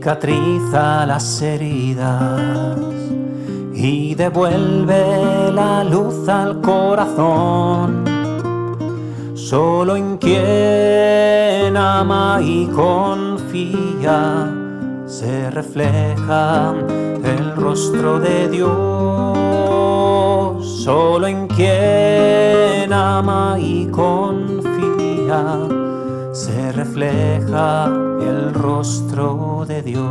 cicatriza las heridas y devuelve la luz al corazón. Solo en quien ama y confía se refleja el rostro de Dios. Solo en quien ama y confía se refleja el rostro de Dios.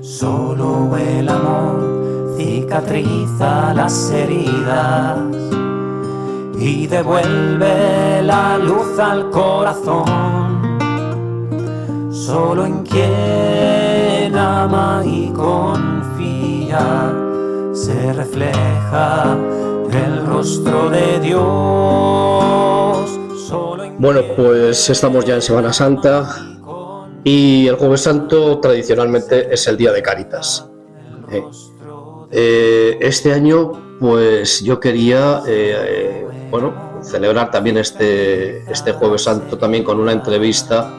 Solo el amor cicatriza las heridas y devuelve la luz al corazón. Solo en quien ama y confía se refleja el rostro de Dios. Bueno, pues estamos ya en Semana Santa y el Jueves Santo tradicionalmente es el día de Cáritas. Este año pues yo quería celebrar también este Jueves Santo también con una entrevista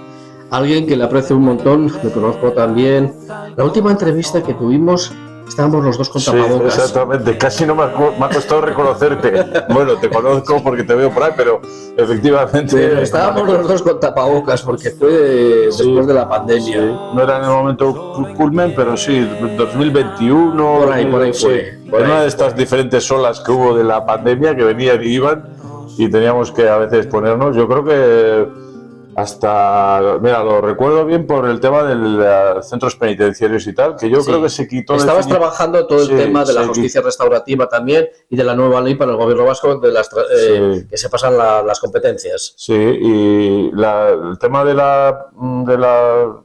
a alguien que le aprecio un montón, me conozco también. La última entrevista que tuvimos estábamos los dos con tapabocas. Sí, exactamente, casi no me ha costado reconocerte. Bueno, te conozco porque te veo por ahí, pero efectivamente... Pero estábamos los dos con tapabocas porque fue después de la pandemia. Sí. No era en el momento culmen, pero sí, 2021... Por ahí fue. En una de estas diferentes olas que hubo de la pandemia, que venían y iban, y teníamos que a veces ponernos, yo creo que... Hasta, mira, lo recuerdo bien por el tema de los centros penitenciarios y tal, que yo creo que se quitó... Estabas trabajando todo el tema de la justicia restaurativa también y de la nueva ley para el gobierno vasco de las que se pasan las competencias. Sí, y el tema de la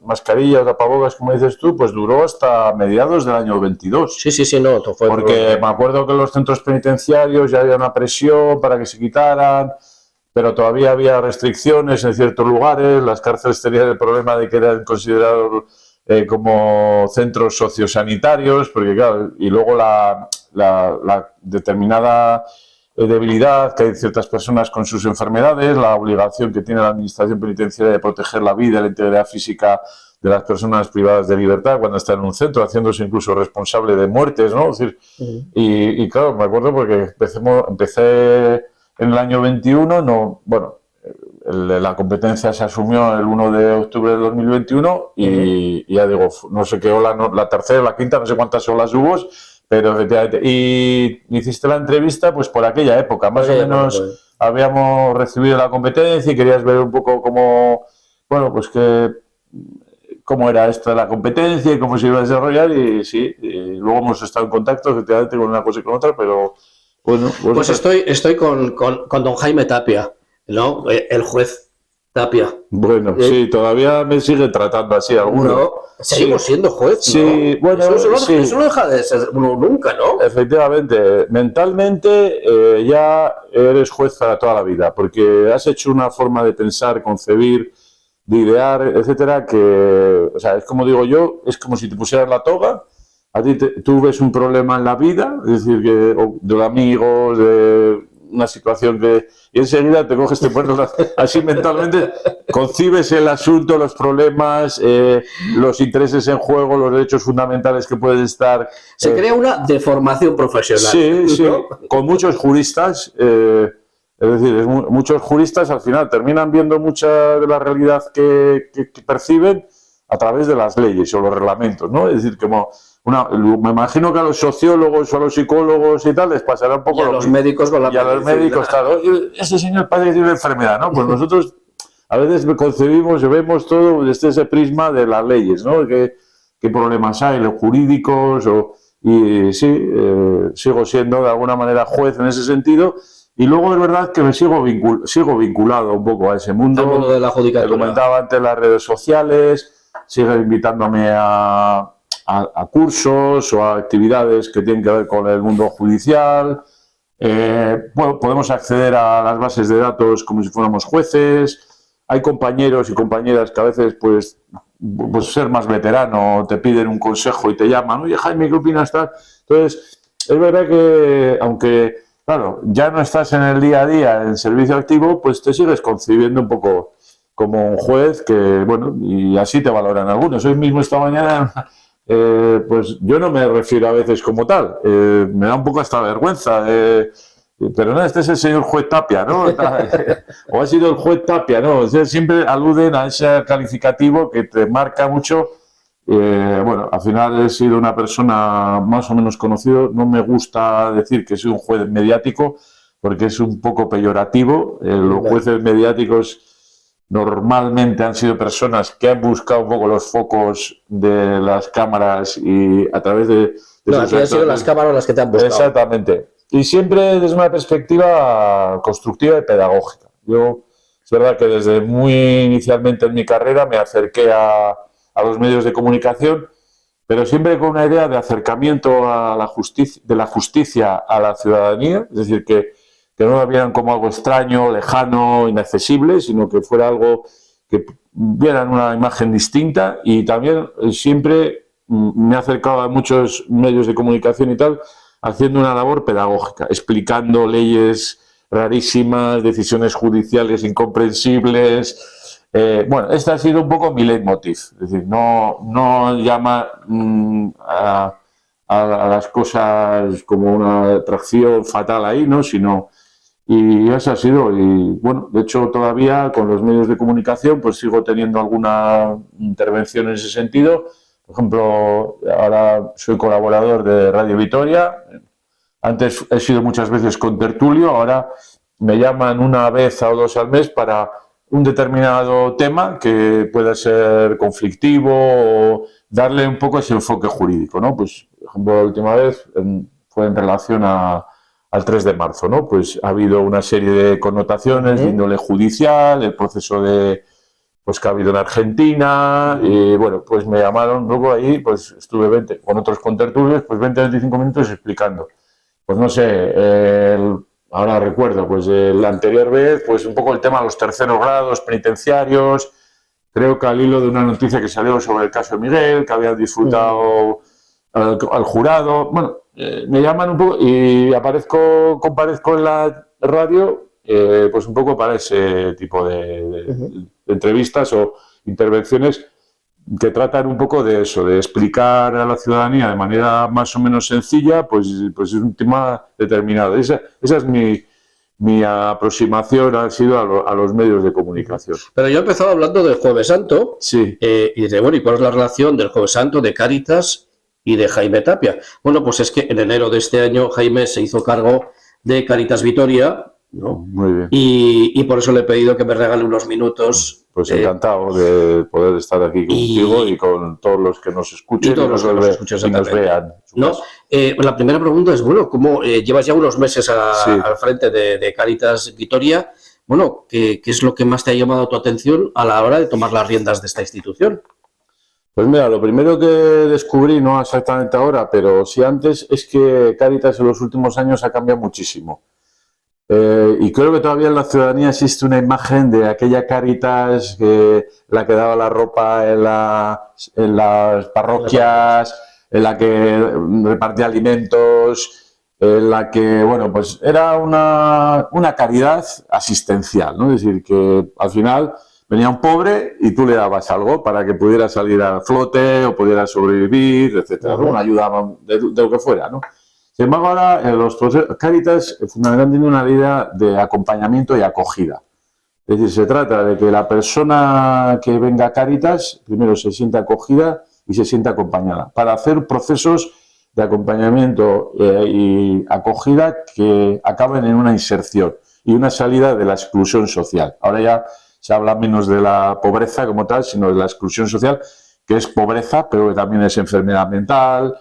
mascarilla o tapabocas, como dices tú, pues duró hasta mediados del año 22. Sí, no, fue... Porque me acuerdo que en los centros penitenciarios ya había una presión para que se quitaran, pero todavía había restricciones en ciertos lugares. Las cárceles tenían el problema de que eran considerados como centros sociosanitarios, porque claro, y luego la determinada debilidad que hay ciertas personas con sus enfermedades, la obligación que tiene la administración penitenciaria de proteger la vida y la integridad física de las personas privadas de libertad cuando están en un centro, haciéndose incluso responsable de muertes, ¿no? Es decir, y claro, me acuerdo porque empecé en el año 21, la competencia se asumió el 1 de octubre de 2021 y ya digo, no sé qué ola, la tercera, la quinta, no sé cuántas olas hubo, pero efectivamente. Y hiciste la entrevista pues por aquella época, más o menos habíamos recibido la competencia y querías ver un poco cómo era esto de la competencia y cómo se iba a desarrollar y luego hemos estado en contacto efectivamente con una cosa y con otra, pero... Bueno, pues estoy con don Jaime Tapia, ¿no? El juez Tapia. Bueno, sí, todavía me sigue tratando así alguno. No, seguimos siendo juez, sí, ¿no? Bueno, eso no deja de ser uno nunca, ¿no? Efectivamente, mentalmente ya eres juez para toda la vida, porque has hecho una forma de pensar, concebir, de idear, etcétera, que, o sea, es como digo yo, es como si te pusieras la toga. A ti tú ves un problema en la vida, es decir, de amigos, de una situación y enseguida te coges, te pones así mentalmente, concibes el asunto, los problemas, los intereses en juego, los derechos fundamentales que pueden estar... Se crea una deformación profesional. Sí, ¿no? Con muchos juristas, es decir, muchos juristas al final terminan viendo mucha de la realidad que perciben a través de las leyes o los reglamentos, ¿no? Es decir, me imagino que a los sociólogos o a los psicólogos y tal les pasará un poco y a los médicos con la y a los médicos, claro, ese señor padre tiene una enfermedad, ¿no? Pues nosotros a veces concebimos y vemos todo desde ese prisma de las leyes, ¿no? ¿Qué problemas hay, los jurídicos? Sigo siendo de alguna manera juez en ese sentido. Y luego es verdad que me sigo vinculado un poco a ese mundo. El mundo de la judicatura. Te comentaba antes las redes sociales, sigue invitándome a cursos o a actividades que tienen que ver con el mundo judicial. Podemos acceder a las bases de datos como si fuéramos jueces. Hay compañeros y compañeras que a veces, pues ser más veterano, te piden un consejo y te llaman, oye Jaime, ¿qué opinas? Entonces, es verdad que, aunque, claro, ya no estás en el día a día, en servicio activo, pues te sigues concibiendo un poco como un juez que, bueno, y así te valoran algunos. Hoy mismo, esta mañana, pues yo no me refiero a veces como tal, me da un poco hasta vergüenza, pero no, este es el señor juez Tapia, ¿no? O ha sido el juez Tapia, ¿no? O sea, siempre aluden a ese calificativo que te marca mucho. Bueno, al final he sido una persona más o menos conocido, no me gusta decir que soy un juez mediático, porque es un poco peyorativo. Los jueces mediáticos normalmente han sido personas que han buscado un poco los focos de las cámaras y a través de no, aquí han sido las cámaras las que te han buscado. Exactamente. Y siempre desde una perspectiva constructiva y pedagógica. Yo, es verdad que desde muy inicialmente en mi carrera me acerqué a los medios de comunicación, pero siempre con una idea de acercamiento a la justicia, de la justicia a la ciudadanía, es decir, que no la vieran como algo extraño, lejano, inaccesible, sino que fuera algo que vieran una imagen distinta. Y también siempre me he acercado a muchos medios de comunicación y tal, haciendo una labor pedagógica, explicando leyes rarísimas, decisiones judiciales incomprensibles. Bueno, este ha sido un poco mi leitmotiv, es decir, no llama a las cosas como una atracción fatal ahí, ¿no? Sino, y eso ha sido, y bueno, de hecho todavía con los medios de comunicación pues sigo teniendo alguna intervención en ese sentido. Por ejemplo, ahora soy colaborador de Radio Vitoria, antes he sido muchas veces contertulio, ahora me llaman una vez o dos al mes para un determinado tema que pueda ser conflictivo o darle un poco ese enfoque jurídico, ¿no? Pues, por ejemplo, la última vez fue en relación al 3 de marzo, ¿no? Pues ha habido una serie de connotaciones de índole judicial, el proceso pues que ha habido en Argentina, y bueno, pues me llamaron, luego ahí pues estuve con otros contertulios, pues 20-25 minutos explicando. Pues no sé, ahora recuerdo, pues la anterior vez, pues un poco el tema de los terceros grados penitenciarios, creo que al hilo de una noticia que salió sobre el caso de Miguel, que habían disfrutado al jurado, bueno, me llaman un poco y comparezco en la radio, pues un poco para ese tipo de entrevistas o intervenciones que tratan un poco de eso, de explicar a la ciudadanía de manera más o menos sencilla, pues es un tema determinado. Esa es mi aproximación, ha sido a los medios de comunicación. Pero yo he empezado hablando del Jueves Santo, sí. Y de, bueno, ¿y cuál es la relación del Jueves Santo, de Cáritas y de Jaime Tapia? Bueno, pues es que en enero de este año Jaime se hizo cargo de Cáritas Vitoria, ¿no? Muy bien. Y por eso le he pedido que me regale unos minutos. Pues encantado de poder estar aquí contigo y con todos los que nos escuchen y nos vean. ¿No? La primera pregunta es, bueno, ¿cómo llevas ya unos meses al frente de Cáritas Vitoria? Bueno, ¿qué es lo que más te ha llamado tu atención a la hora de tomar las riendas de esta institución? Pues mira, lo primero que descubrí, no exactamente ahora, pero sí antes, es que Cáritas en los últimos años ha cambiado muchísimo. Y creo que todavía en la ciudadanía existe una imagen de aquella Cáritas la que daba la ropa en las parroquias, en la que repartía alimentos, en la que, bueno, pues era una caridad asistencial, ¿no? Es decir, que al final venía un pobre y tú le dabas algo para que pudiera salir a flote o pudiera sobrevivir, etcétera, ¿no? Una ayuda de lo que fuera, ¿no? Sin embargo, ahora los Cáritas fundamentalmente tienen una idea de acompañamiento y acogida. Es decir, se trata de que la persona que venga a Cáritas primero se sienta acogida y se sienta acompañada, para hacer procesos de acompañamiento y acogida que acaben en una inserción y una salida de la exclusión social. Ahora ya se habla menos de la pobreza como tal, sino de la exclusión social, que es pobreza, pero que también es enfermedad mental,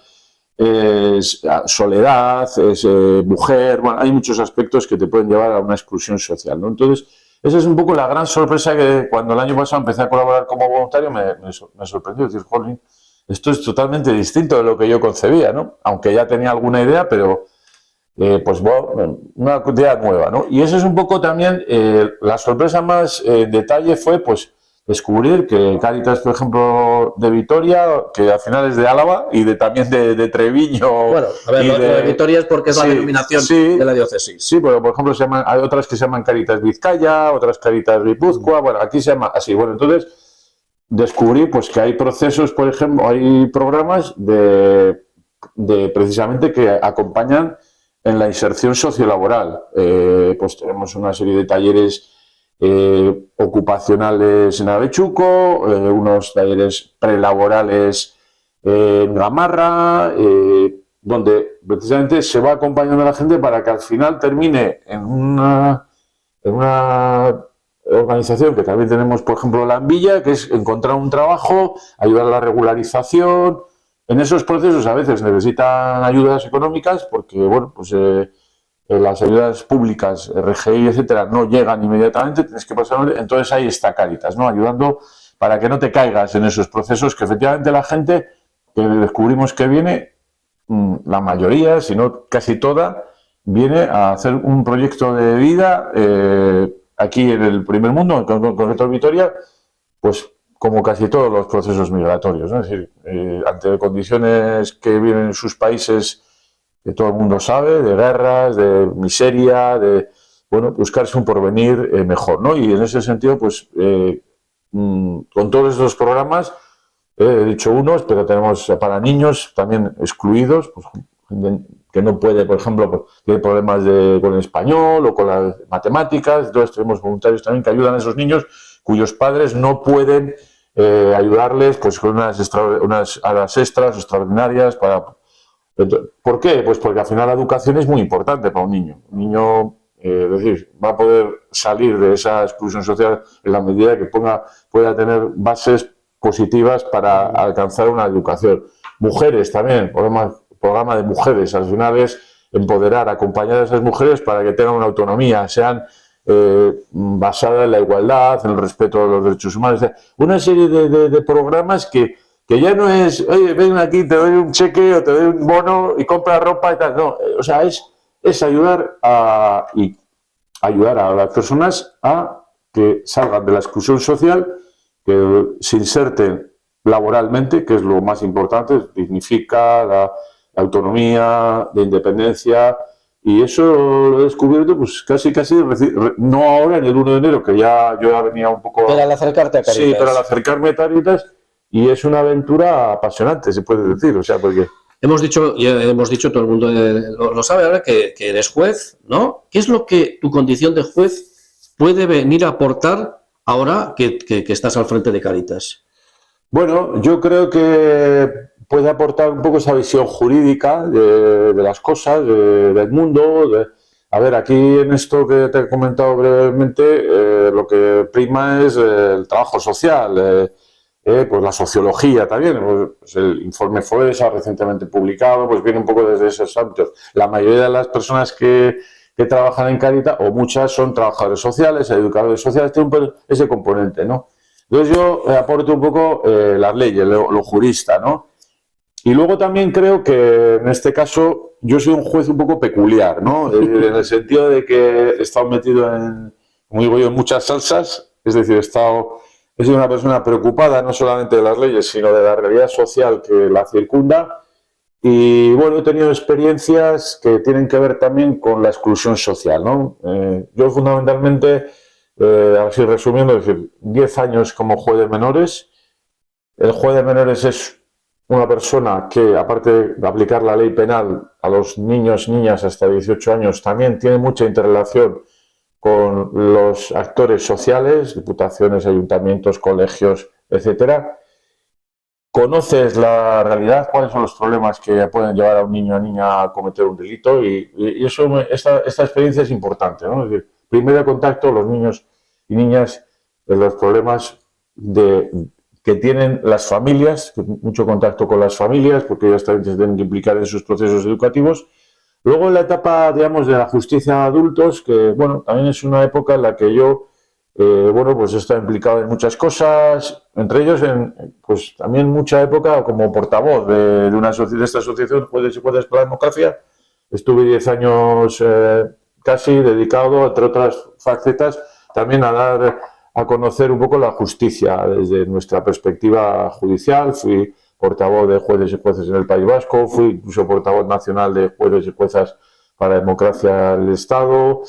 es soledad, es mujer, bueno, hay muchos aspectos que te pueden llevar a una exclusión social, ¿no? Entonces, esa es un poco la gran sorpresa que cuando el año pasado empecé a colaborar como voluntario me sorprendió, decir, jolín, esto es totalmente distinto de lo que yo concebía, ¿no? Aunque ya tenía alguna idea, pero pues bueno, una idea nueva, ¿no? Y eso es un poco también, la sorpresa más en detalle fue pues descubrir que Cáritas, por ejemplo, de Vitoria, que al final es de Álava y también de Treviño. Bueno, a ver, lo de Vitoria es porque es la denominación de la diócesis. Sí, pero por ejemplo hay otras que se llaman Cáritas Vizcaya, otras Cáritas Guipúzcoa, bueno, aquí se llama así. Bueno, entonces descubrí pues que hay procesos, por ejemplo, hay programas de precisamente que acompañan en la inserción sociolaboral. Pues tenemos una serie de talleres ocupacionales en Avechuco, unos talleres prelaborales en Gamarra, donde precisamente se va acompañando a la gente para que al final termine en una organización que también tenemos, por ejemplo, la Ambilla, que es encontrar un trabajo, ayudar a la regularización. En esos procesos a veces necesitan ayudas económicas porque, bueno, pues las ayudas públicas, RGI, etcétera, no llegan inmediatamente, tienes que pasar. Entonces ahí está Cáritas, ¿no? Ayudando para que no te caigas en esos procesos, que efectivamente la gente que descubrimos que viene, la mayoría, si no casi toda, viene a hacer un proyecto de vida aquí en el primer mundo, en concreto en Vitoria, pues como casi todos los procesos migratorios, ¿no? Es decir, ante condiciones que viven en sus países, que todo el mundo sabe, de guerras, de miseria, de, bueno, buscarse un porvenir mejor, ¿no? Y en ese sentido, pues, con todos estos programas, he dicho unos, pero tenemos para niños también excluidos, pues, que no puede, por ejemplo, pues, tiene problemas con el español o con las matemáticas. Entonces tenemos voluntarios también que ayudan a esos niños cuyos padres no pueden ayudarles pues con unas horas extras extraordinarias para... ¿Por qué? Pues porque al final la educación es muy importante para un niño. Un niño, es decir, va a poder salir de esa exclusión social en la medida que pueda tener bases positivas para alcanzar una educación. Mujeres también, programa de mujeres, al final es empoderar, acompañar a esas mujeres para que tengan una autonomía, sean basadas en la igualdad, en el respeto a los derechos humanos. Una serie de programas que ya no es, oye, ven aquí, te doy un cheque o te doy un bono y compra ropa y tal. No, o sea, es ayudar a las personas a que salgan de la exclusión social, que se inserten laboralmente, que es lo más importante, significa la autonomía, la independencia, y eso lo he descubierto pues casi, no ahora en el 1 de enero, que ya yo ya venía un poco... Pero al acercarte a Cáritas. Sí, pero al acercarme a Cáritas, y es una aventura apasionante, se puede decir, o sea, porque... Hemos dicho, todo el mundo lo sabe ahora, que eres juez, ¿no? ¿Qué es lo que tu condición de juez puede venir a aportar ahora que estás al frente de Cáritas? Bueno, yo creo que puede aportar un poco esa visión jurídica de las cosas, del mundo. A ver, aquí en esto que te he comentado brevemente, lo que prima es el trabajo social, pues la sociología también. Pues el informe FOESA recientemente publicado, pues viene un poco desde esos ámbitos. La mayoría de las personas que trabajan en Cáritas, o muchas, son trabajadores sociales, educadores sociales, tienen ese componente, ¿no? Entonces yo aporto un poco las leyes, lo jurista, ¿no? Y luego también creo que en este caso yo soy un juez un poco peculiar, ¿no? En el sentido de que he estado metido como digo yo, en muchas salsas, es decir, he sido una persona preocupada no solamente de las leyes, sino de la realidad social que la circunda. Y bueno, he tenido experiencias que tienen que ver también con la exclusión social, ¿no? Yo fundamentalmente... así resumiendo, es decir, 10 años como juez de menores. El juez de menores es una persona que, aparte de aplicar la ley penal a los niños, niñas hasta 18 años, también tiene mucha interrelación con los actores sociales, diputaciones, ayuntamientos, colegios, etcétera. Conoces la realidad, cuáles son los problemas que pueden llevar a un niño o niña a cometer un delito, y esta experiencia es importante, ¿no? Es decir, primer contacto, los niños y niñas, los problemas que tienen las familias, mucho contacto con las familias, porque ellas también se tienen que implicar en sus procesos educativos. Luego en la etapa, digamos, de la justicia a adultos, que, bueno, también es una época en la que yo, pues he estado implicado en muchas cosas, entre ellos, pues también mucha época como portavoz de esta asociación, Jueces y Jueces por la Democracia. Estuve 10 años casi dedicado, entre otras facetas, también a dar a conocer un poco la justicia desde nuestra perspectiva judicial. Fui portavoz de jueces y jueces en el País Vasco, fui incluso portavoz nacional de jueces y juezas para la democracia del Estado.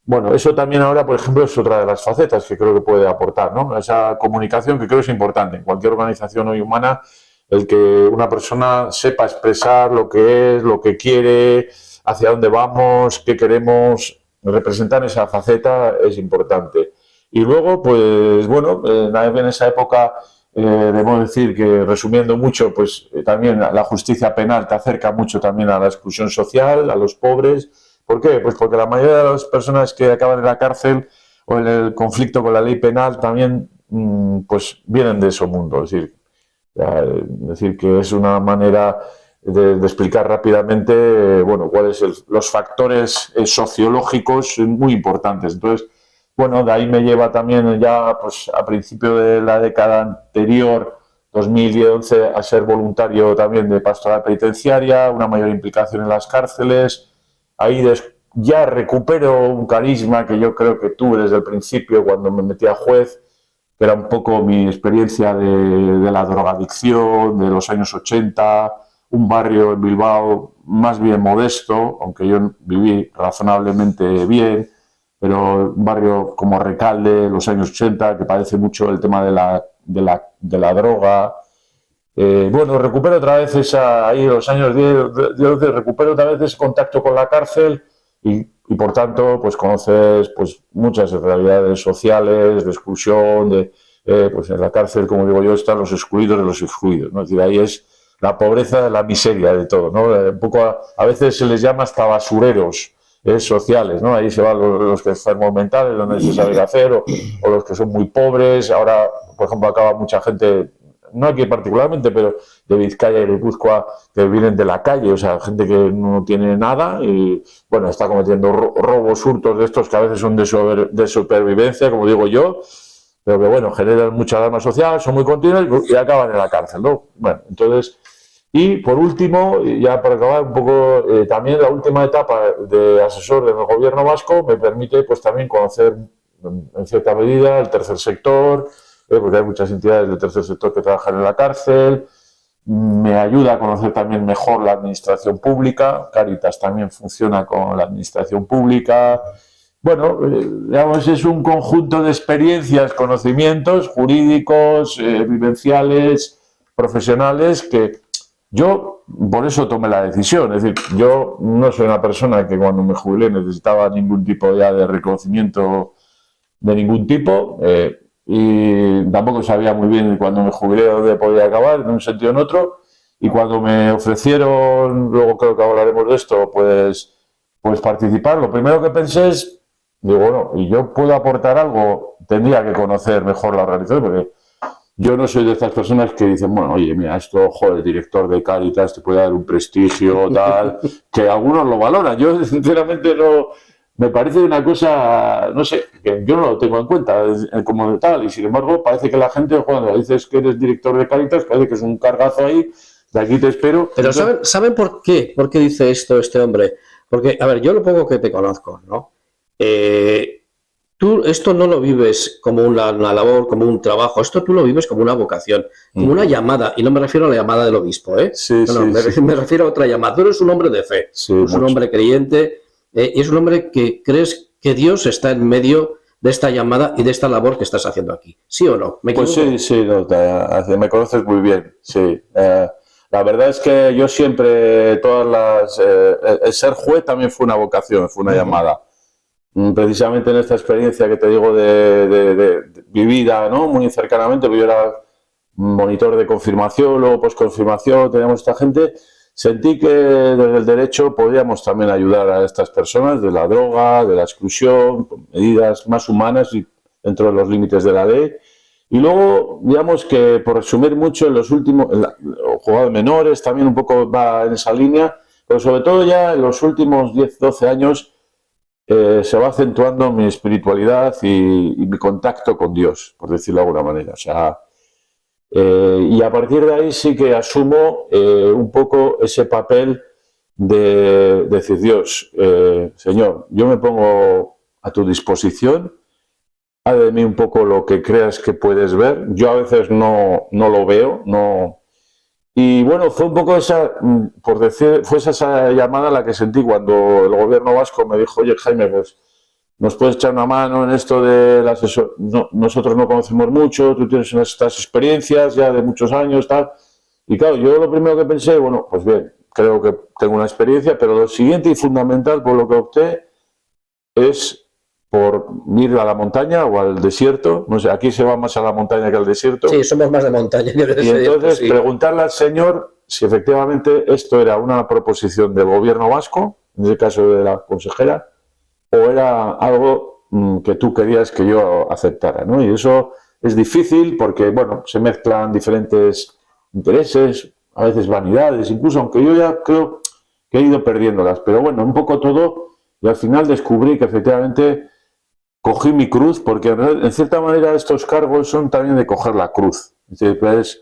Bueno, eso también ahora, por ejemplo, es otra de las facetas que creo que puede aportar, ¿no? Esa comunicación que creo es importante en cualquier organización hoy humana, el que una persona sepa expresar lo que es, lo que quiere, hacia dónde vamos, qué queremos. Representar esa faceta es importante. Y luego, pues bueno, en esa época, debo decir que, resumiendo mucho, pues también la justicia penal te acerca mucho también a la exclusión social, a los pobres. ¿Por qué? Pues porque la mayoría de las personas que acaban en la cárcel o en el conflicto con la ley penal también pues vienen de ese mundo. Es decir, que es una manera de explicar rápidamente bueno, cuáles los factores sociológicos muy importantes. Entonces, bueno, de ahí me lleva también ya pues a principio de la década anterior, 2011, a ser voluntario también de pastoral penitenciaria, una mayor implicación en las cárceles. Ahí ya recupero un carisma que yo creo que tuve desde el principio cuando me metí a juez, que era un poco mi experiencia de la drogadicción, de los años 80, un barrio en Bilbao más bien modesto, aunque yo viví razonablemente bien, pero un barrio como Recalde, los años 80, que padece mucho el tema de la droga. Bueno, recupero otra vez ahí los años 10, recupero otra vez ese contacto con la cárcel y por tanto, pues conoces pues muchas realidades sociales, de exclusión, pues en la cárcel, como digo yo, están los excluidos de los excluidos, ¿no? Es decir, ahí es la pobreza, la miseria de todo, ¿no? Un poco a veces se les llama hasta basureros sociales, ¿no? Ahí se van los que enfermos mentales, donde no se sabe qué hacer, o los que son muy pobres. Ahora, por ejemplo, acaba mucha gente, no aquí particularmente, pero de Vizcaya y Guipúzcoa, que vienen de la calle, o sea, gente que no tiene nada y, bueno, está cometiendo robos, hurtos de estos que a veces son de supervivencia, como digo yo, pero que, bueno, generan mucha alarma social, son muy continuos y acaban en la cárcel, ¿no? Bueno, entonces, y por último, ya para acabar un poco, también la última etapa de asesor del gobierno vasco me permite, pues, también conocer, en cierta medida, el tercer sector, porque hay muchas entidades del tercer sector que trabajan en la cárcel. Me ayuda a conocer también mejor la administración pública. Cáritas también funciona con la administración pública. Bueno, digamos, es un conjunto de experiencias, conocimientos jurídicos, vivenciales, profesionales, que yo por eso tomé la decisión. Es decir, yo no soy una persona que cuando me jubilé necesitaba ningún tipo ya de reconocimiento de ningún tipo. Y tampoco sabía muy bien cuando me jubilé dónde podía acabar, en un sentido o en otro, y cuando me ofrecieron, luego creo que hablaremos de esto, pues participar, lo primero que pensé es, digo, bueno, y yo puedo aportar algo, tendría que conocer mejor la organización, porque yo no soy de estas personas que dicen, bueno, oye, mira, esto, joder, director de Cáritas te puede dar un prestigio, tal, que algunos lo valoran. Yo, sinceramente, no. Me parece una cosa, no sé, que yo no lo tengo en cuenta como tal, y sin embargo parece que la gente, cuando dices que eres director de Cáritas, parece que es un cargazo ahí, de aquí te espero. Pero ¿saben por qué? ¿Por qué dice esto este hombre? Porque, a ver, yo lo poco que te conozco, ¿no? Tú esto no lo vives como una labor, como un trabajo, esto tú lo vives como una vocación, como una llamada, y no me refiero a la llamada del obispo, ¿eh? Sí, me refiero a otra llamada. Tú eres un hombre de fe, eres un hombre creyente, y es un hombre que crees que Dios está en medio de esta llamada y de esta labor que estás haciendo aquí. ¿Sí o no? ¿Me equivoco? Pues sí, no, me conoces muy bien, sí. La verdad es que yo siempre, el ser juez también fue una vocación, fue una llamada. Precisamente en esta experiencia que te digo de vivida, ¿no? Muy cercanamente, porque yo era monitor de confirmación, luego posconfirmación, teníamos esta gente. Sentí que desde el derecho podíamos también ayudar a estas personas de la droga, de la exclusión, con medidas más humanas y dentro de los límites de la ley. Y luego, digamos que, por resumir mucho, en los últimos, jugado de menores también un poco va en esa línea, pero sobre todo ya en los últimos 10, 12 años se va acentuando mi espiritualidad y mi contacto con Dios, por decirlo de alguna manera. O sea, y a partir de ahí sí que asumo un poco ese papel de decir, Dios, Señor, yo me pongo a tu disposición de mí un poco lo que creas que puedes ver. Yo a veces no lo veo, no. Y bueno, fue un poco esa, por decir, fue esa llamada la que sentí cuando el gobierno vasco me dijo, oye, Jaime, pues nos puedes echar una mano en esto del asesor. No, nosotros no conocemos mucho, tú tienes estas experiencias ya de muchos años, tal. Y claro, yo lo primero que pensé, bueno, pues bien, creo que tengo una experiencia, pero lo siguiente y fundamental por lo que opté es por ir a la montaña o al desierto. No sé, aquí se va más a la montaña que al desierto. Sí, somos más de montaña. Y entonces preguntarle al señor si efectivamente esto era una proposición del gobierno vasco, en el caso de la consejera, o era algo que tú querías que yo aceptara, ¿no? Y eso es difícil porque, bueno, se mezclan diferentes intereses, a veces vanidades, incluso, aunque yo ya creo que he ido perdiéndolas, pero bueno, un poco todo, y al final descubrí que efectivamente cogí mi cruz, porque en cierta manera estos cargos son también de coger la cruz. Es decir, pues,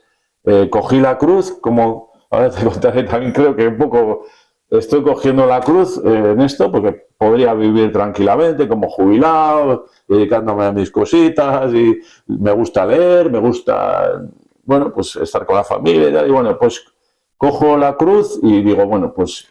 cogí la cruz, como ahora te contaré, también creo que un poco estoy cogiendo la cruz en esto, porque podría vivir tranquilamente como jubilado, dedicándome a mis cositas, y me gusta leer, me gusta, bueno, pues estar con la familia, y bueno, pues cojo la cruz y digo, bueno, pues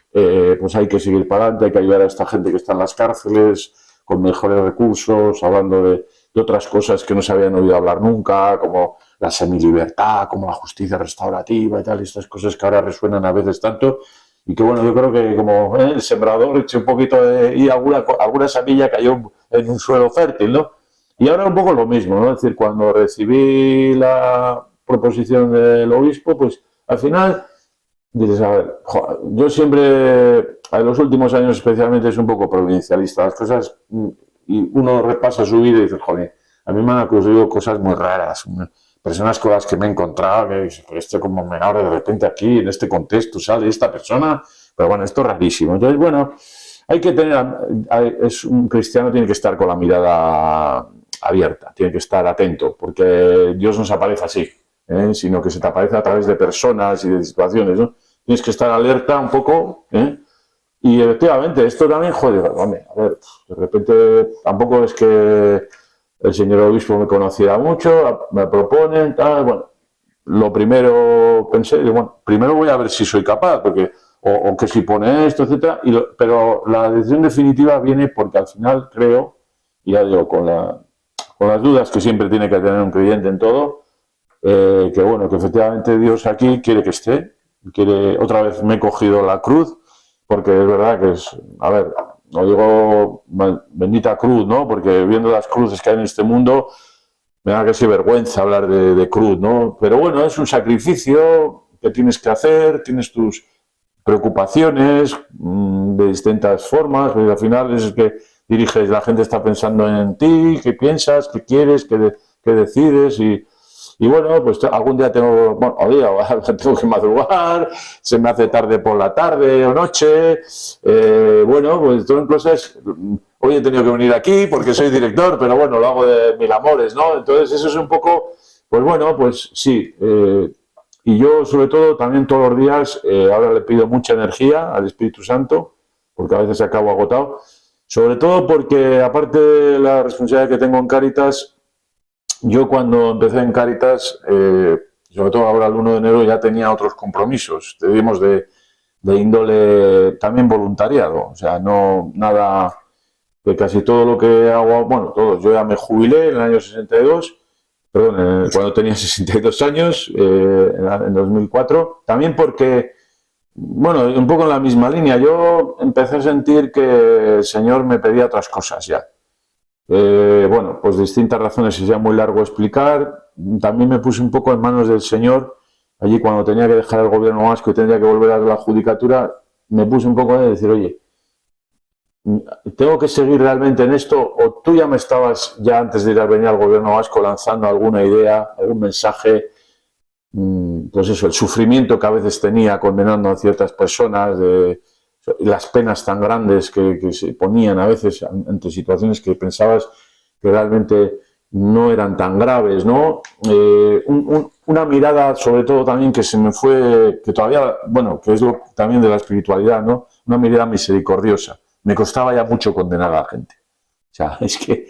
hay que seguir para adelante, hay que ayudar a esta gente que está en las cárceles, con mejores recursos, hablando de otras cosas que no se habían oído hablar nunca, como la semilibertad, como la justicia restaurativa y tal, estas cosas que ahora resuenan a veces tanto, y que bueno, yo creo que como el sembrador eché un poquito y alguna semilla cayó en un suelo fértil, ¿no? Y ahora un poco lo mismo, ¿no? Es decir, cuando recibí la proposición del obispo, pues al final dices, a ver, yo siempre, en los últimos años especialmente, es un poco provincialista. Las cosas, y uno repasa su vida y dice, joder, a mí me han ocurrido cosas muy raras, personas con las que me he encontrado, que dice, pues esto como me abre de repente aquí, en este contexto, sale esta persona, pero bueno, esto es rarísimo. Entonces, bueno, hay que tener, un cristiano tiene que estar con la mirada abierta, tiene que estar atento, porque Dios no se aparece así. Sino que se te aparece a través de personas y de situaciones, ¿no? Tienes que estar alerta un poco, y efectivamente, esto también, joder, hombre, a ver, de repente tampoco es que el señor obispo me conociera mucho, me proponen, tal, bueno, lo primero pensé, bueno, primero voy a ver si soy capaz, porque, o que si pone esto, etcétera, pero la decisión definitiva viene porque al final creo, y ya digo, con las dudas que siempre tiene que tener un creyente en todo, que bueno, que efectivamente Dios aquí quiere que esté, otra vez me he cogido la cruz, porque es verdad que es, a ver, no digo bendita cruz, ¿no? Porque viendo las cruces que hay en este mundo, me da casi vergüenza hablar de cruz, ¿no? Pero bueno, es un sacrificio que tienes que hacer, tienes tus preocupaciones de distintas formas, pero al final es que diriges, la gente está pensando en ti, qué piensas, qué quieres, qué decides, y bueno, pues algún día tengo que madrugar, se me hace tarde por la tarde o noche, bueno, pues todo incluso hoy he tenido que venir aquí porque soy director, pero bueno, lo hago de mil amores, ¿no? Entonces eso es un poco, pues bueno, pues sí, y yo sobre todo también todos los días, ahora le pido mucha energía al Espíritu Santo, porque a veces acabo agotado, sobre todo porque aparte de la responsabilidad que tengo en Cáritas, yo cuando empecé en Cáritas, sobre todo ahora el 1 de enero, ya tenía otros compromisos, digamos, de índole también voluntariado, o sea, no nada, de casi todo lo que hago, bueno, todo, yo ya me jubilé en el año 62, perdón, cuando tenía 62 años, en 2004, también porque, bueno, un poco en la misma línea, yo empecé a sentir que el Señor me pedía otras cosas ya. Bueno, pues distintas razones, sería muy largo explicar. También me puse un poco en manos del Señor. Allí cuando tenía que dejar el gobierno vasco y tenía que volver a la judicatura, me puse un poco de decir, oye, ¿tengo que seguir realmente en esto? ¿O tú ya me estabas, ya antes de ir a venir al gobierno vasco, lanzando alguna idea, algún mensaje? Pues eso, el sufrimiento que a veces tenía condenando a ciertas personas, las penas tan grandes que se ponían a veces ante situaciones que pensabas que realmente no eran tan graves, ¿no? Una mirada, sobre todo también, que se me fue, que todavía, bueno, que es lo también de la espiritualidad, ¿no? Una mirada misericordiosa. Me costaba ya mucho condenar a la gente. O sea, es que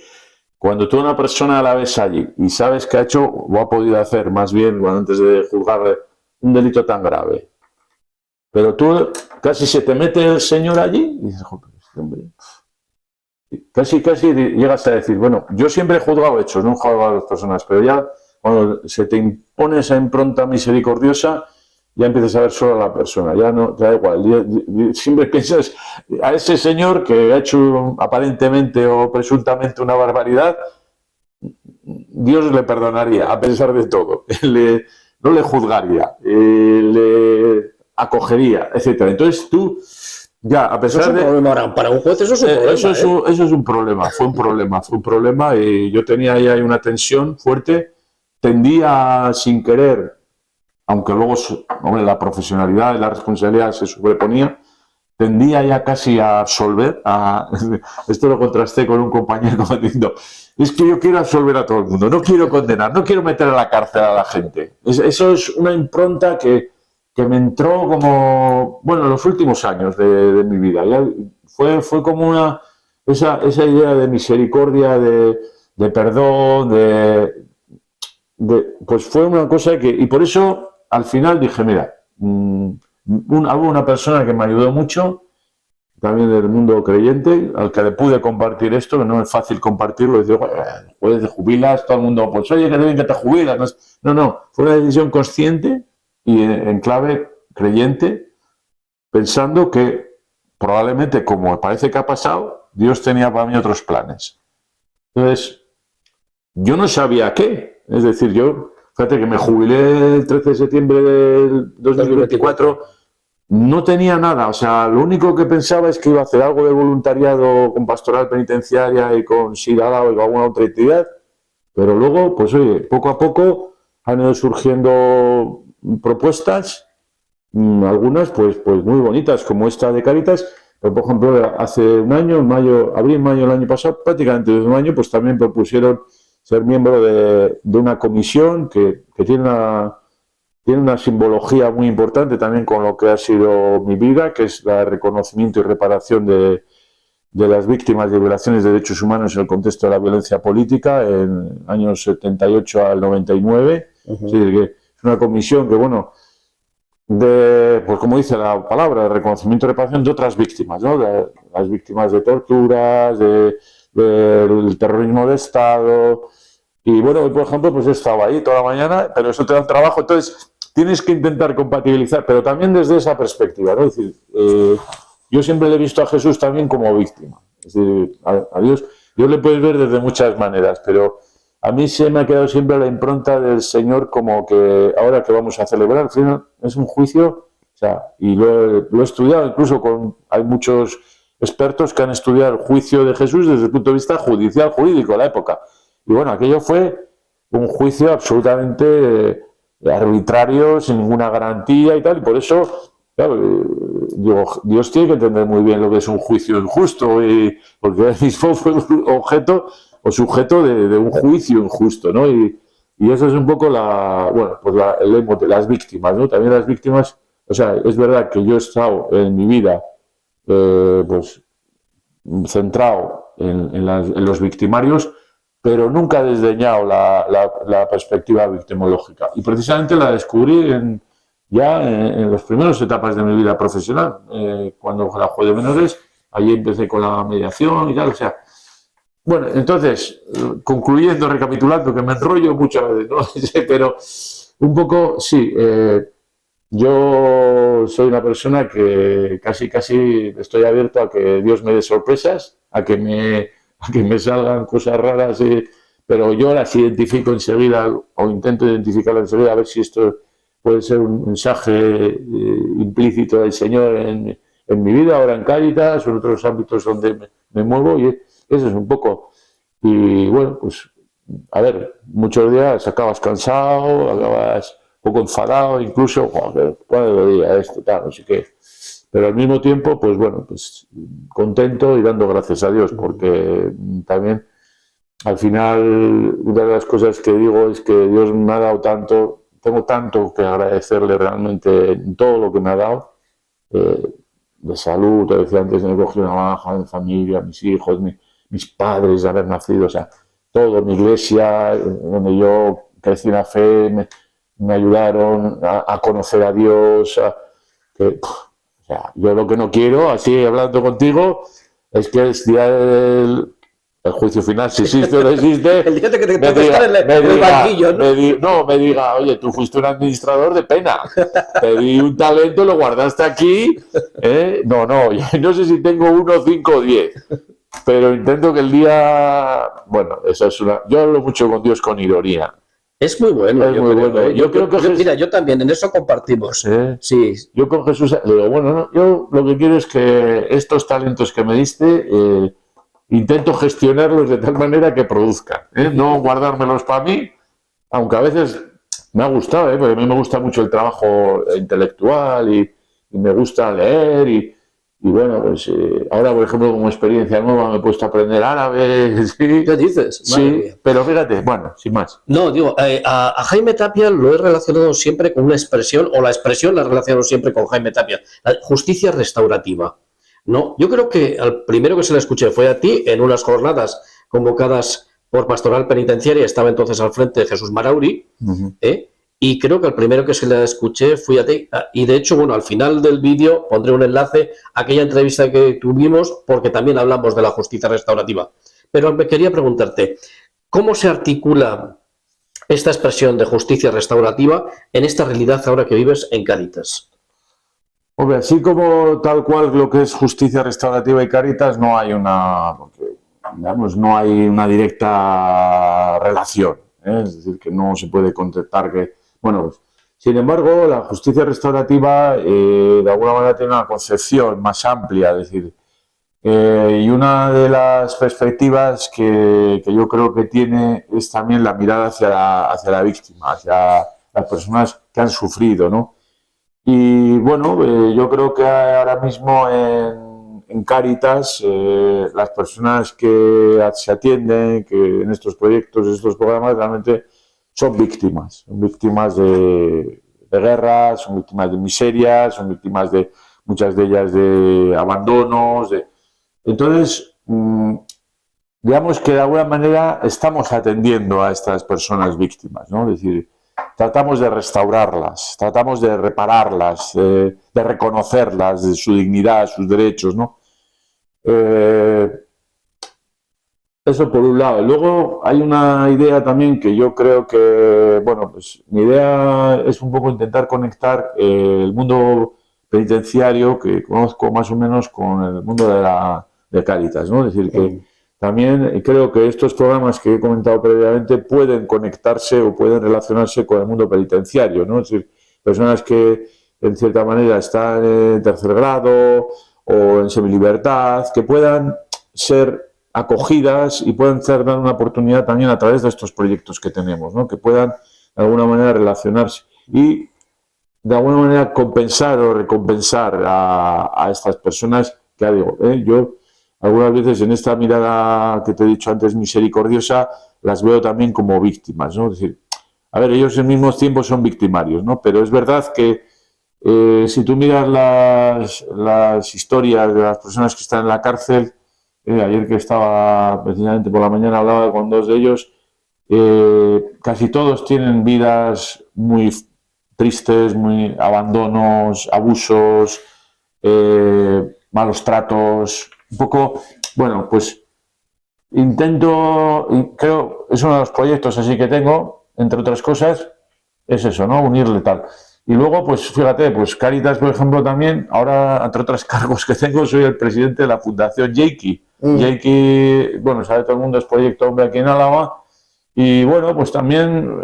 Cuando tú a una persona la ves allí y sabes que ha hecho o ha podido hacer, más bien, antes de juzgarle, un delito tan grave, pero tú casi se te mete el señor allí y dices, joder, este hombre... Casi llegas a decir, bueno, yo siempre he juzgado hechos, no he juzgado a las personas, pero ya cuando se te impone esa impronta misericordiosa, ya empiezas a ver solo a la persona, ya no te da igual. Siempre piensas a ese señor que ha hecho aparentemente o presuntamente una barbaridad, Dios le perdonaría a pesar de todo, no le juzgaría, le acogería, etcétera. Entonces tú, ya, a pesar eso es un problema, para un juez eso es un problema. Eso es un problema, fue un problema y yo tenía ahí una tensión fuerte, tendía sin querer, aunque luego, hombre, la profesionalidad y la responsabilidad se sobreponía, tendía ya casi a absolver, esto lo contrasté con un compañero diciendo, es que yo quiero absolver a todo el mundo, no quiero condenar, no quiero meter a la cárcel a la gente. Eso es una impronta que me entró como, bueno, en los últimos años de mi vida. Ya fue como esa idea de misericordia, de perdón, pues fue una cosa y por eso al final dije, mira, hubo una persona que me ayudó mucho, también del mundo creyente, al que le pude compartir esto, que no es fácil compartirlo, decir, pues te jubilas, todo el mundo, pues oye, que bien que te jubilas. No, fue una decisión consciente y en clave creyente, pensando que probablemente, como parece que ha pasado, Dios tenía para mí otros planes. Entonces, yo no sabía qué, es decir, fíjate que me jubilé el 13 de septiembre del 2024, no tenía nada, o sea, lo único que pensaba es que iba a hacer algo de voluntariado con pastoral penitenciaria y con SIDA o alguna otra actividad, pero luego, pues oye, poco a poco han ido surgiendo propuestas, algunas pues muy bonitas, como esta de Cáritas, pero por ejemplo, hace un año, abril, mayo del año pasado, prácticamente desde un año, pues también propusieron ser miembro de una comisión que tiene una simbología muy importante también con lo que ha sido mi vida, que es el reconocimiento y reparación de las víctimas de violaciones de derechos humanos en el contexto de la violencia política en años 78 al 99. Uh-huh. Es decir, que es una comisión que, bueno, pues como dice la palabra, de reconocimiento y reparación de otras víctimas, ¿no? De las víctimas de torturas, del terrorismo de Estado. Y bueno, hoy, por ejemplo, pues he estado ahí toda la mañana, pero eso te da trabajo, entonces tienes que intentar compatibilizar, pero también desde esa perspectiva, ¿no? Es decir, yo siempre le he visto a Jesús también como víctima. Es decir, a Dios le puedes ver desde muchas maneras, pero a mí se me ha quedado siempre la impronta del Señor como que ahora que vamos a celebrar, al final es un juicio, o sea, y lo he estudiado, incluso hay muchos expertos que han estudiado el juicio de Jesús desde el punto de vista judicial, jurídico de la época. Y bueno, aquello fue un juicio absolutamente arbitrario, sin ninguna garantía y tal, y por eso, claro, digo, Dios tiene que entender muy bien lo que es un juicio injusto, porque él mismo fue objeto o sujeto de un juicio injusto, ¿no? Y eso es un poco el lema de las víctimas, ¿no? También las víctimas, o sea, es verdad que yo he estado en mi vida, pues, centrado en los victimarios, pero nunca he desdeñado la perspectiva victimológica. Y precisamente la descubrí ya en las primeras etapas de mi vida profesional, cuando era juez de menores, allí empecé con la mediación y tal, o sea. Bueno, entonces, concluyendo, recapitulando, que me enrollo muchas veces, ¿no? Pero un poco, sí, yo soy una persona que casi estoy abierto a que Dios me dé sorpresas, a que me salgan cosas raras, pero yo las identifico enseguida o intento identificarlas enseguida a ver si esto puede ser un mensaje implícito del Señor en mi vida, ahora en Cáritas o en otros ámbitos donde me muevo, y eso es un poco. Y bueno, pues a ver, muchos días acabas cansado, acabas un poco enfadado, incluso, joder, ¿cuándo lo diga esto? Tal, no sé qué. Pero al mismo tiempo, pues bueno, pues contento y dando gracias a Dios, porque también al final una de las cosas que digo es que Dios me ha dado tanto, tengo tanto que agradecerle realmente en todo lo que me ha dado, de salud, te decía antes, me he cogido una baja, de familia, mis hijos, mis padres de haber nacido, o sea, todo, mi iglesia, donde yo crecí en la fe, me ayudaron a conocer a Dios. O sea, yo lo que no quiero, así hablando contigo, es que el día del juicio final, si existe o no existe, el día que te toque estar en el banquillo, ¿no? Me diga, oye, tú fuiste un administrador de pena, te di un talento, lo guardaste aquí, ¿eh? No, yo no sé si tengo 1, 5 o 10, pero intento que el día, bueno, eso es yo hablo mucho con Dios con ironía. Es muy bueno. Es muy bueno. Yo creo que mira, yo también, en eso compartimos. Sí. Yo con Jesús le digo, bueno, no, yo lo que quiero es que estos talentos que me diste, intento gestionarlos de tal manera que produzcan, no guardármelos para mí, aunque a veces me ha gustado, porque a mí me gusta mucho el trabajo intelectual y me gusta leer y bueno, pues ahora, por ejemplo, como experiencia nueva me he puesto a aprender árabe. ¿Sí? ¿Qué dices? Sí, pero fíjate, bueno, sin más. No, digo, a Jaime Tapia lo he relacionado siempre con una expresión, o la expresión la he relacionado siempre con Jaime Tapia, la justicia restaurativa. No, yo creo que al primero que se le escuché fue a ti en unas jornadas convocadas por Pastoral Penitenciaria, estaba entonces al frente Jesús Marauri, y creo que el primero que se le escuché fui a ti. Y de hecho, bueno, al final del vídeo pondré un enlace a aquella entrevista que tuvimos, porque también hablamos de la justicia restaurativa. Pero me quería preguntarte, ¿cómo se articula esta expresión de justicia restaurativa en esta realidad ahora que vives en Cáritas? Hombre, así como tal cual lo que es justicia restaurativa y Cáritas, no hay no hay una directa relación. Es decir, que no se puede contestar que... Bueno, pues, sin embargo, la justicia restaurativa de alguna manera tiene una concepción más amplia, es decir, y una de las perspectivas que yo creo que tiene es también la mirada hacia la víctima, hacia las personas que han sufrido, ¿no? Y bueno, yo creo que ahora mismo en Cáritas las personas que se atienden, que en estos proyectos, estos programas, realmente son víctimas de guerras, son víctimas de miserias, son víctimas de muchas de ellas de abandonos. Entonces, digamos que de alguna manera estamos atendiendo a estas personas víctimas, ¿no? Es decir, tratamos de restaurarlas, tratamos de repararlas, de reconocerlas, de su dignidad, sus derechos, ¿no? Eso por un lado. Luego hay una idea también que yo creo que, bueno, pues mi idea es un poco intentar conectar el mundo penitenciario que conozco más o menos con el mundo de Cáritas, ¿no? Es decir, que también creo que estos programas que he comentado previamente pueden conectarse o pueden relacionarse con el mundo penitenciario, ¿no? Es decir, personas que en cierta manera están en tercer grado o en semilibertad, que puedan ser acogidas y pueden dar una oportunidad también a través de estos proyectos que tenemos, ¿no? Que puedan de alguna manera relacionarse y de alguna manera compensar o recompensar a estas personas que, digo, yo algunas veces en esta mirada que te he dicho antes misericordiosa las veo también como víctimas, ¿no? Es decir, a ver, ellos en mismos tiempos son victimarios, ¿no? Pero es verdad que si tú miras las historias de las personas que están en la cárcel, ayer que estaba precisamente por la mañana hablaba con dos de ellos, casi todos tienen vidas muy tristes, muy abandonos, abusos, malos tratos, un poco, bueno, pues intento, y creo, es uno de los proyectos así que tengo, entre otras cosas, es eso, ¿no? Unirle tal. Y luego, pues fíjate, pues Cáritas, por ejemplo, también, ahora, entre otros cargos que tengo, soy el presidente de la Fundación Yeiki. Yeiki, bueno, sabe todo el mundo, es Proyecto Hombre aquí en Álava. Y bueno, pues también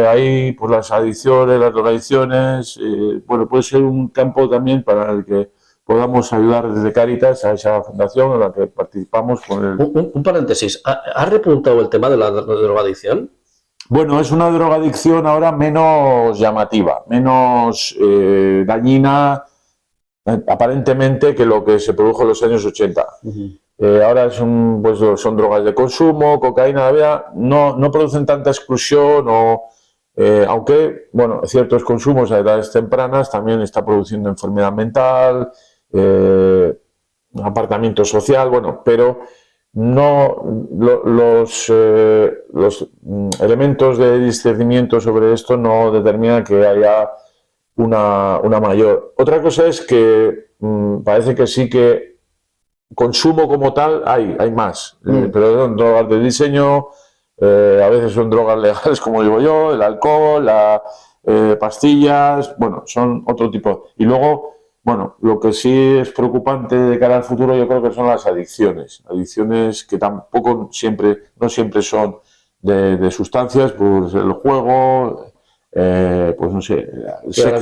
hay pues las adicciones, las drogadicciones, bueno, puede ser un campo también para el que podamos ayudar desde Cáritas a esa fundación en la que participamos con el... Un paréntesis, ¿ha repuntado el tema de la drogadicción? Bueno, es una drogadicción ahora menos llamativa, menos dañina aparentemente que lo que se produjo en los años 80. Ahora son drogas de consumo, cocaína, no producen tanta exclusión, aunque, bueno, ciertos consumos a edades tempranas también está produciendo enfermedad mental, apartamiento social, bueno, pero no los elementos de discernimiento sobre esto no determinan que haya una mayor. Otra cosa es que parece que sí que consumo como tal hay más, pero son drogas de diseño, a veces son drogas legales, como digo yo, el alcohol, pastillas, bueno, son otro tipo. Y luego, bueno, lo que sí es preocupante de cara al futuro yo creo que son las adicciones que tampoco no siempre son de sustancias, pues el juego, pues no sé,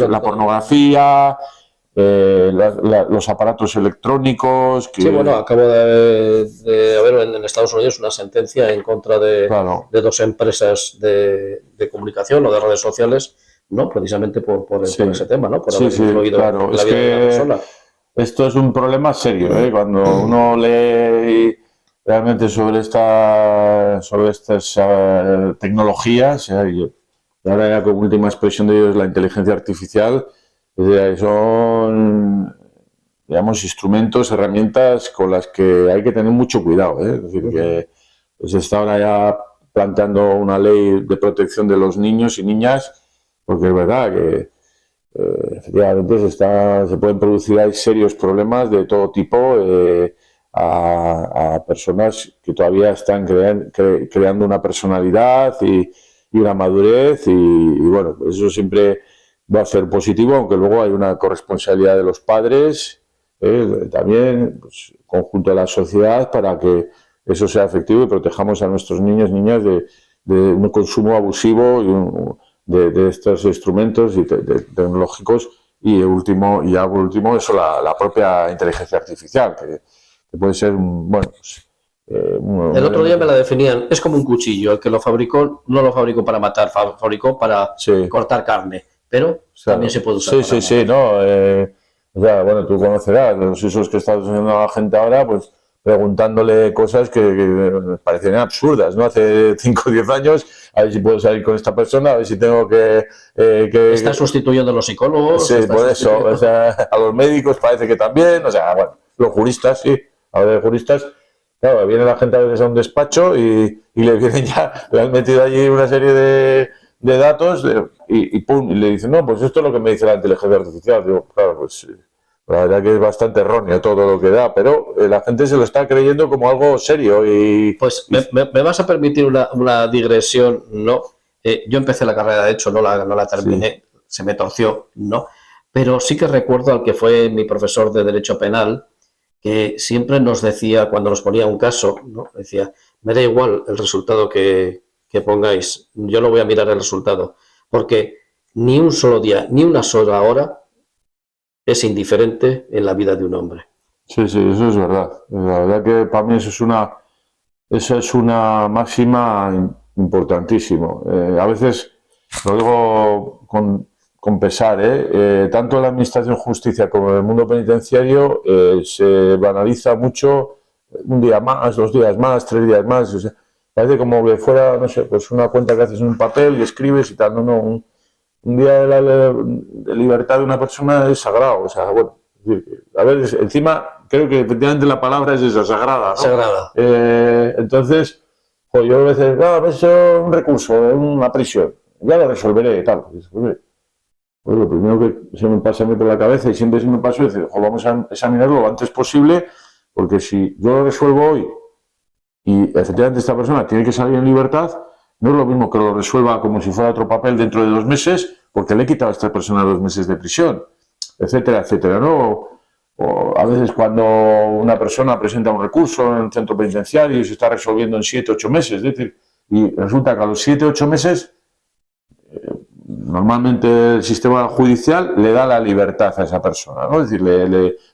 la pornografía, los aparatos electrónicos. Sí, bueno, acabo de haber en Estados Unidos una sentencia en contra de 2 empresas de comunicación o de redes sociales, ¿no? Precisamente por ese tema, ¿no? Por haber influido en la vida de una persona. Esto es un problema serio, ¿eh? Cuando uno lee realmente sobre estas tecnologías, y ahora ya como última expresión de ello es la inteligencia artificial, son, digamos, instrumentos, herramientas con las que hay que tener mucho cuidado, ¿eh? Es decir, que se está ahora ya planteando una ley de protección de los niños y niñas, porque es verdad que efectivamente se pueden producir serios problemas de todo tipo a personas que todavía están creando una personalidad y una madurez y bueno, eso siempre va a ser positivo, aunque luego hay una corresponsabilidad de los padres, también pues, conjunto de la sociedad, para que eso sea efectivo y protejamos a nuestros niños y niñas de un consumo abusivo de estos instrumentos tecnológicos y por último eso, la propia inteligencia artificial, que puede ser, bueno... el otro día me la definían, es como un cuchillo, el que lo fabricó no lo fabricó para matar, fabricó para cortar carne. Pero también se puede usar. Sí, no. O sea, bueno, tú conocerás los usos que está haciendo la gente ahora, pues preguntándole cosas que me parecían absurdas, ¿no? Hace 5 o 10 años, a ver si puedo salir con esta persona, a ver si tengo que... Está sustituyendo a los psicólogos. Sí, por eso. O sea, a los médicos parece que también, o sea, bueno, los juristas, sí. Ahora de juristas, claro, viene la gente a veces a un despacho y le vienen ya, le han metido allí una serie de datos y pum, y le dicen, no, pues esto es lo que me dice la inteligencia artificial. Digo, claro, pues la verdad que es bastante erróneo todo lo que da, pero la gente se lo está creyendo como algo serio. Pues me vas a permitir una digresión, ¿no? Yo empecé la carrera, de hecho, no la terminé, se me torció, ¿no? Pero sí que recuerdo al que fue mi profesor de Derecho Penal, que siempre nos decía, cuando nos ponía un caso, ¿no? Decía, me da igual el resultado que pongáis, yo no voy a mirar el resultado, porque ni un solo día, ni una sola hora es indiferente en la vida de un hombre. Sí, eso es verdad. La verdad que para mí eso es una máxima importantísimo. A veces, lo digo con pesar, tanto en la Administración de Justicia como en el mundo penitenciario se banaliza mucho un día más, 2 días más, 3 días más, o sea, parece como que fuera, no sé, pues una cuenta que haces en un papel y escribes y tal. No, un día de libertad de una persona es sagrado. O sea, bueno, a ver, encima creo que efectivamente la palabra es esa, sagrada, ¿no? Sagrada. Entonces, pues yo a veces, me he hecho un recurso, una prisión, ya lo resolveré y tal. Pues lo primero que se me pasa a mí por la cabeza, y siempre se me pasó, es decir, vamos a examinarlo lo antes posible, porque si yo lo resuelvo hoy y efectivamente esta persona tiene que salir en libertad, no es lo mismo que lo resuelva como si fuera otro papel dentro de 2 meses, porque le he quitado a esta persona 2 meses de prisión, etcétera, etcétera, ¿no? O a veces cuando una persona presenta un recurso en un centro penitenciario y se está resolviendo en 7 o 8 meses, es decir, y resulta que a los 7 o 8 meses normalmente el sistema judicial le da la libertad a esa persona, ¿no? Es decir,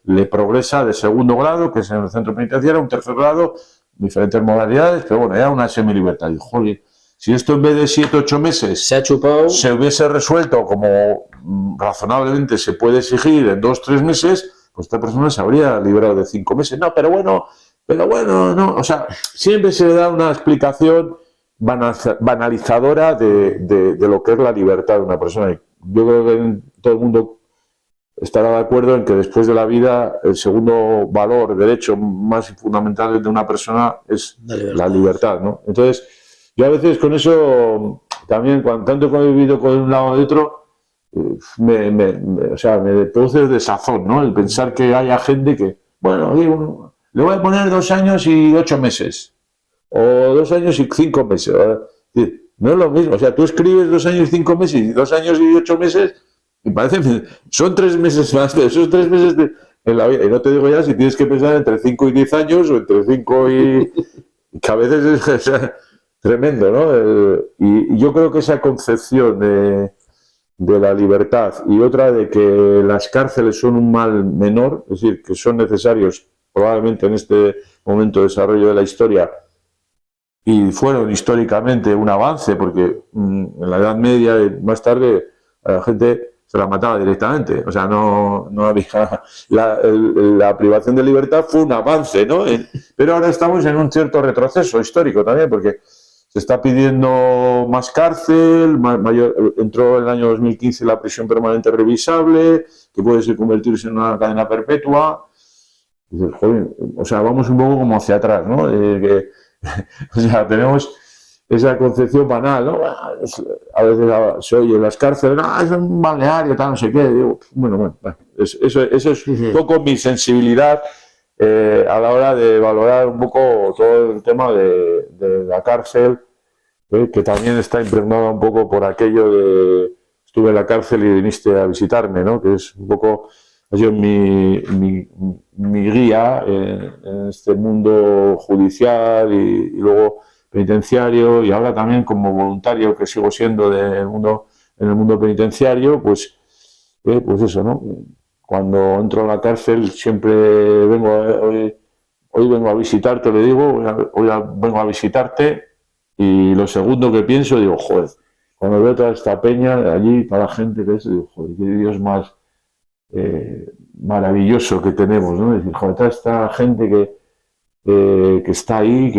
le progresa de 2.º grado, que es en el centro penitenciario, un 3.er grado, diferentes modalidades, pero bueno, ya una semilibertad. Y joder, si esto en vez de 7 o 8 meses se hubiese resuelto como razonablemente se puede exigir en 2 o 3 meses, pues esta persona se habría librado de 5 meses. No, pero bueno, no. O sea, siempre se le da una explicación banalizadora de lo que es la libertad de una persona. Yo creo que todo el mundo estará de acuerdo en que después de la vida el segundo valor, derecho más fundamental de una persona es la libertad, ¿no? Entonces, yo a veces con eso también, tanto que he vivido con un lado y otro, o sea, me produce desazón, ¿no? El pensar que haya gente que, bueno, le voy a poner 2 años y 8 meses, o 2 años y 5 meses. No es lo mismo, o sea, tú escribes 2 años y 5 meses y 2 años y 8 meses, me parece, son 3 meses más de esos 3 meses en la vida. Y no te digo ya si tienes que pensar entre 5 y 10 años o entre 5 y... que a veces es, o sea, tremendo, ¿no? Y yo creo que esa concepción de la libertad y otra de que las cárceles son un mal menor, es decir, que son necesarios probablemente en este momento de desarrollo de la historia, y fueron históricamente un avance, porque en la Edad Media y más tarde a la gente se la mataba directamente, o sea, no había la privación de libertad fue un avance, ¿no? Pero ahora estamos en un cierto retroceso histórico también, porque se está pidiendo más cárcel, entró en el año 2015 la prisión permanente revisable, que puede convertirse en una cadena perpetua. Dices, joder, o sea, vamos un poco como hacia atrás, ¿no? O sea, tenemos esa concepción banal, ¿no? A veces se oye en las cárceles, no, es un balneario, tal, no sé qué. Digo, bueno, eso es un poco mi sensibilidad a la hora de valorar un poco todo el tema de la cárcel, que también está impregnada un poco por aquello de estuve en la cárcel y viniste a visitarme, ¿no? Que es un poco, ha sido mi guía en este mundo judicial y luego penitenciario, y ahora también como voluntario que sigo siendo en el mundo penitenciario, pues eso, ¿no? Cuando entro a la cárcel siempre hoy vengo a visitarte, le digo, hoy vengo a visitarte, y lo segundo que pienso, digo, joder, cuando veo toda esta peña allí, toda la gente que es, digo, joder, qué Dios más maravilloso que tenemos, ¿no? Es decir, joder, toda esta gente que está ahí,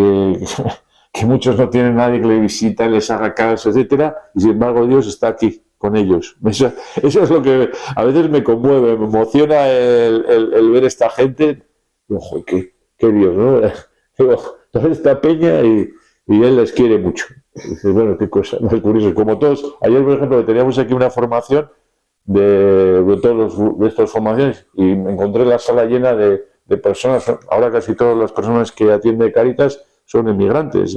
que muchos no tienen nadie que le visita, les haga caso, etcétera, y sin embargo Dios está aquí con ellos. Eso es lo que a veces me conmueve, me emociona el ver esta gente. Digo, joder, qué Dios, ¿no? Digo, toda esta peña y Él les quiere mucho. Y dices, bueno, qué cosa más curiosa. Como todos, ayer por ejemplo teníamos aquí una formación de estas formaciones y me encontré la sala llena de personas. Ahora casi todas las personas que atiende Cáritas son inmigrantes.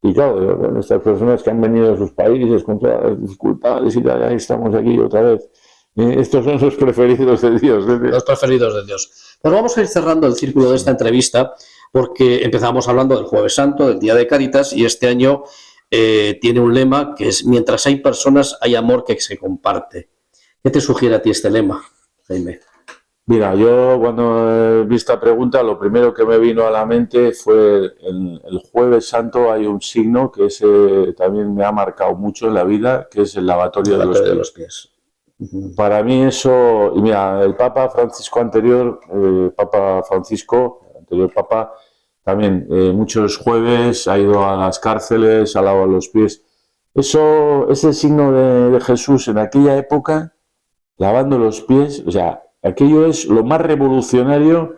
Y claro, bueno, estas personas que han venido a sus países con todas las dificultades y ya estamos aquí otra vez. Estos son los preferidos de Dios. Los preferidos de Dios. Pues vamos a ir cerrando el círculo de esta entrevista, porque empezamos hablando del Jueves Santo, del Día de Cáritas, y este año tiene un lema que es: mientras hay personas, hay amor que se comparte. ¿Qué te sugiere a ti este lema, Jaime? Mira, yo cuando vi esta pregunta, lo primero que me vino a la mente fue el Jueves Santo hay un signo que también me ha marcado mucho en la vida, que es el lavatorio de los pies. Para mí eso, y mira, el Papa Francisco anterior, también muchos jueves ha ido a las cárceles, ha lavado los pies. Ese signo de Jesús en aquella época, lavando los pies, o sea, aquello es lo más revolucionario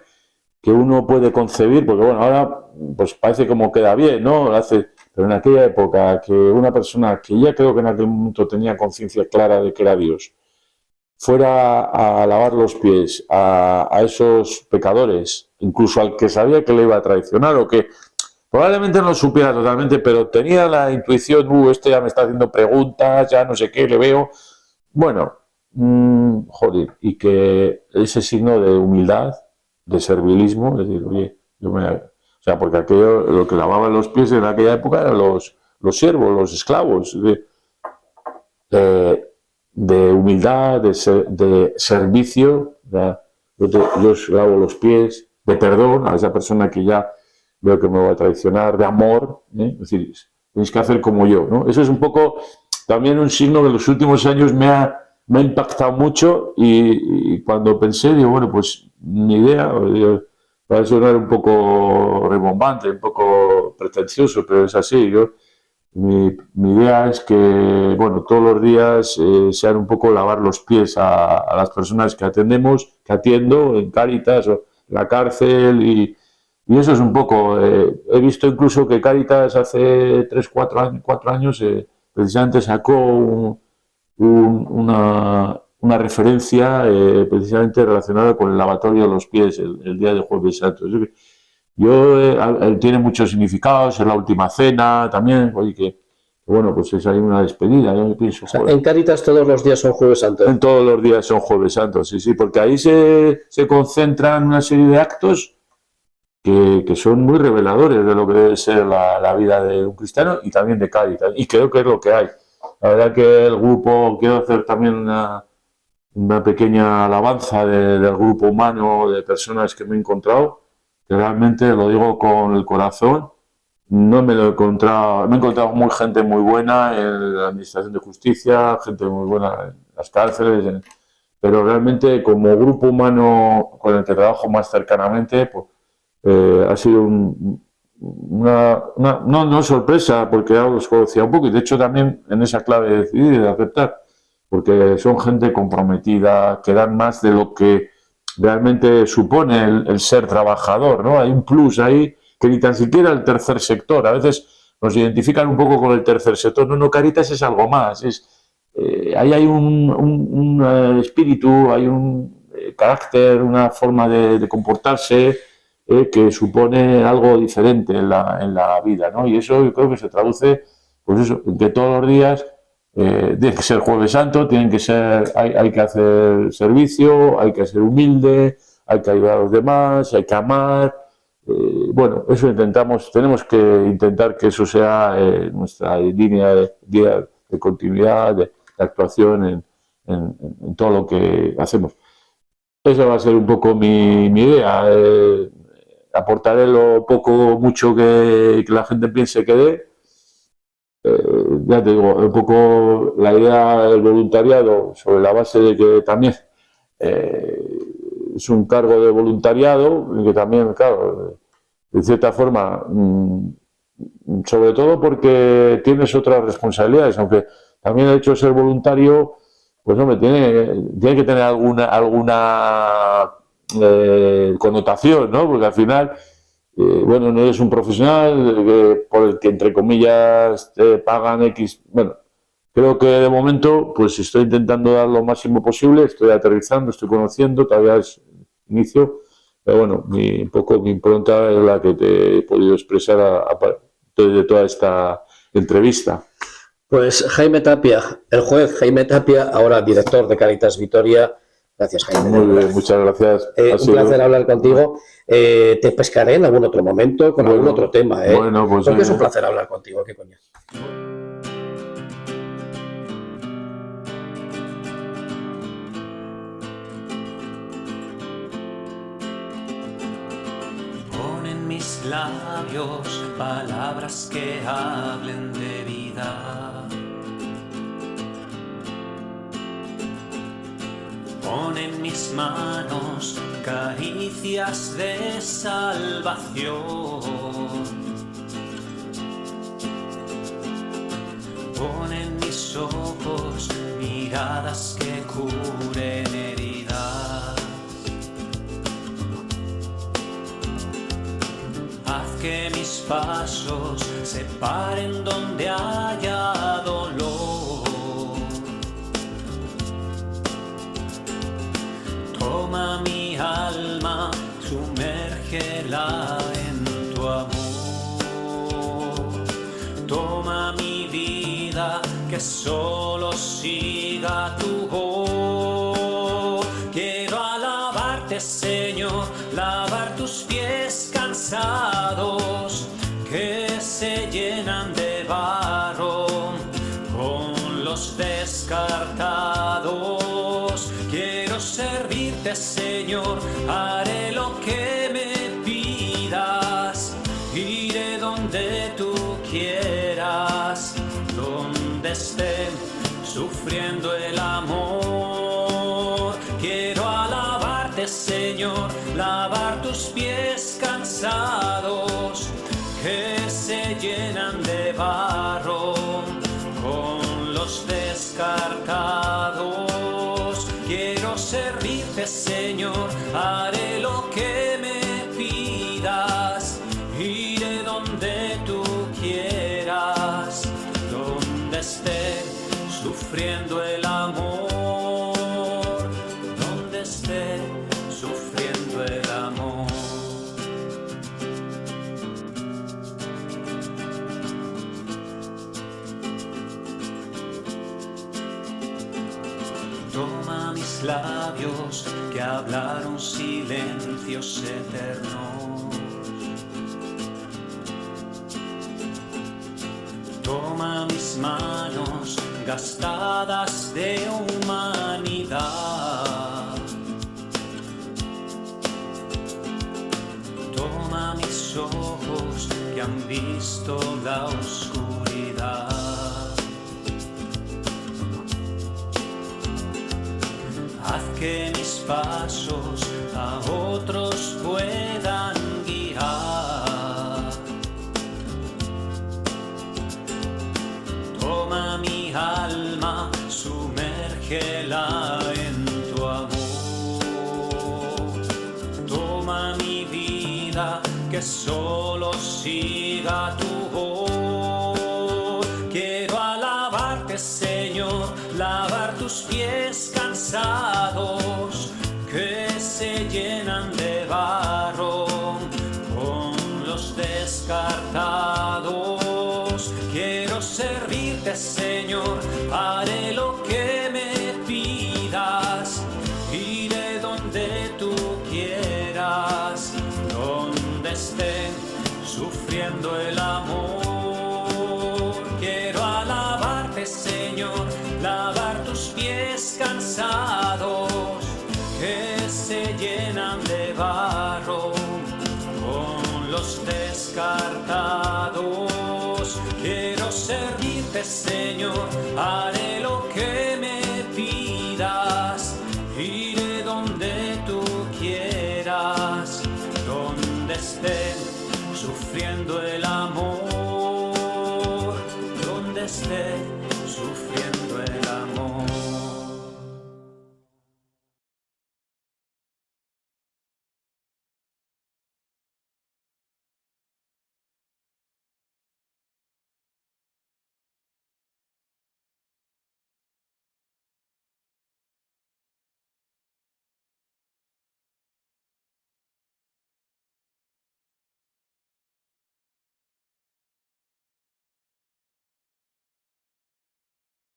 que uno puede concebir, porque bueno, ahora pues parece como queda bien, ¿no? Pero en aquella época, que una persona que ya creo que en aquel momento tenía conciencia clara de que era Dios, fuera a lavar los pies a esos pecadores, incluso al que sabía que le iba a traicionar o que probablemente no lo supiera totalmente, pero tenía la intuición, este ya me está haciendo preguntas, ya no sé qué, le veo. Bueno, joder, y que ese signo de humildad, de servilismo, es decir, oye, o sea, porque aquello, lo que lavaban los pies en aquella época eran los siervos, los esclavos, de humildad, de servicio, yo os lavo los pies, de perdón a esa persona que ya veo que me va a traicionar, de amor, es decir, tenéis que hacer como yo, ¿no? Eso es un poco también un signo que en los últimos años me ha impactado mucho, y cuando pensé, digo, bueno, pues mi idea, va a sonar un poco rimbombante, un poco pretencioso, pero es así, yo mi idea es que, bueno, todos los días sean un poco lavar los pies a las personas que atiendo en Cáritas o en la cárcel y eso es un poco, he visto incluso que Cáritas hace 4 años precisamente sacó una referencia precisamente relacionada con el lavatorio de los pies el día de Jueves Santo. Él tiene muchos significados, es la última cena también, oye, que bueno, pues es ahí una despedida, yo pienso. O sea, en Cáritas todos los días son Jueves Santo. En todos los días son Jueves Santo, sí, porque ahí se concentran una serie de actos que son muy reveladores de lo que debe ser la vida de un cristiano y también de Cáritas, y creo que es lo que hay. La verdad que el grupo, quiero hacer también una pequeña alabanza del grupo humano, de personas que me he encontrado, que realmente lo digo con el corazón, no me lo he encontrado, me he encontrado gente muy buena en la Administración de Justicia, gente muy buena en las cárceles, pero realmente como grupo humano con el que trabajo más cercanamente, pues, ha sido no sorpresa, porque ya los conocía un poco, y de hecho también en esa clave decidí de aceptar, porque son gente comprometida, que dan más de lo que realmente supone el ser trabajador, ¿no? Hay un plus ahí que ni tan siquiera el tercer sector, a veces nos identifican un poco con el tercer sector, no, Cáritas es algo más, ahí hay un espíritu, hay un carácter, una forma de comportarse que supone algo diferente en la vida, ¿no? Y eso yo creo que se traduce, pues eso, en que todos los días tiene que ser Jueves Santo, hay que hacer servicio, hay que ser humilde, hay que ayudar a los demás, hay que amar. Bueno, eso tenemos que intentar que eso sea nuestra línea de continuidad, de actuación en todo lo que hacemos. Esa va a ser un poco mi idea. Aportaré lo poco o mucho que la gente piense que dé. Ya te digo, un poco la idea del voluntariado, sobre la base de que también es un cargo de voluntariado, y que también, claro, de cierta forma, sobre todo porque tienes otras responsabilidades, aunque también el hecho de ser voluntario, pues hombre, tiene que tener alguna connotación, ¿no? Porque al final, bueno, no eres un profesional por el que, entre comillas, te pagan X. Bueno, creo que de momento, pues estoy intentando dar lo máximo posible, estoy aterrizando, estoy conociendo, todavía es inicio, pero bueno, un poco mi impronta es la que te he podido expresar de toda esta entrevista. Pues Jaime Tapia, el juez Jaime Tapia, ahora director de Cáritas Vitoria. Gracias, Jaime. Muy bien, muchas gracias. Un placer hablar contigo. Te pescaré en algún otro momento con algún otro tema. Bueno, pues porque es un placer hablar contigo. ¿Qué coño? Pon en mis labios palabras que hablen de vida. Pon en mis manos caricias de salvación. Pon en mis ojos miradas que curen heridas. Haz que mis pasos se paren donde haya dolor. Toma mi alma, sumérgela en tu amor. Toma mi vida, que solo siga tu voz. Quiero alabarte, Señor, lavar tus pies cansados, que se llenan de barro con los descartados. Quiero servirte, Señor, haré lo que me pidas, iré donde tú quieras, donde esté sufriendo el amor. Quiero alabarte, Señor, lavar tus pies cansados, que se llenan de barro donde tú quieras, donde esté sufriendo el amor, donde esté sufriendo el amor. Toma mis labios que hablaron silencios eternos. Toma mis manos gastadas de humanidad. Toma mis ojos que han visto la oscuridad. Haz que mis pasos a otros puedan guiar. Toma mi alma, sumérgela en tu amor. Toma mi vida, que solo siga tu voz. Quiero alabarte, Señor, lavar tus pies cansados que se llenan de barro con los descartados. Quiero servirte, Señor, haré lo que me pidas, iré donde tú quieras, donde esté sufriendo el amor. Quiero alabarte, Señor, lavar tus pies cansados que se llenan de barro con los descartados. Quiero servirte, Señor, haré lo que me pidas, iré donde tú quieras, donde esté sufriendo el amor, donde esté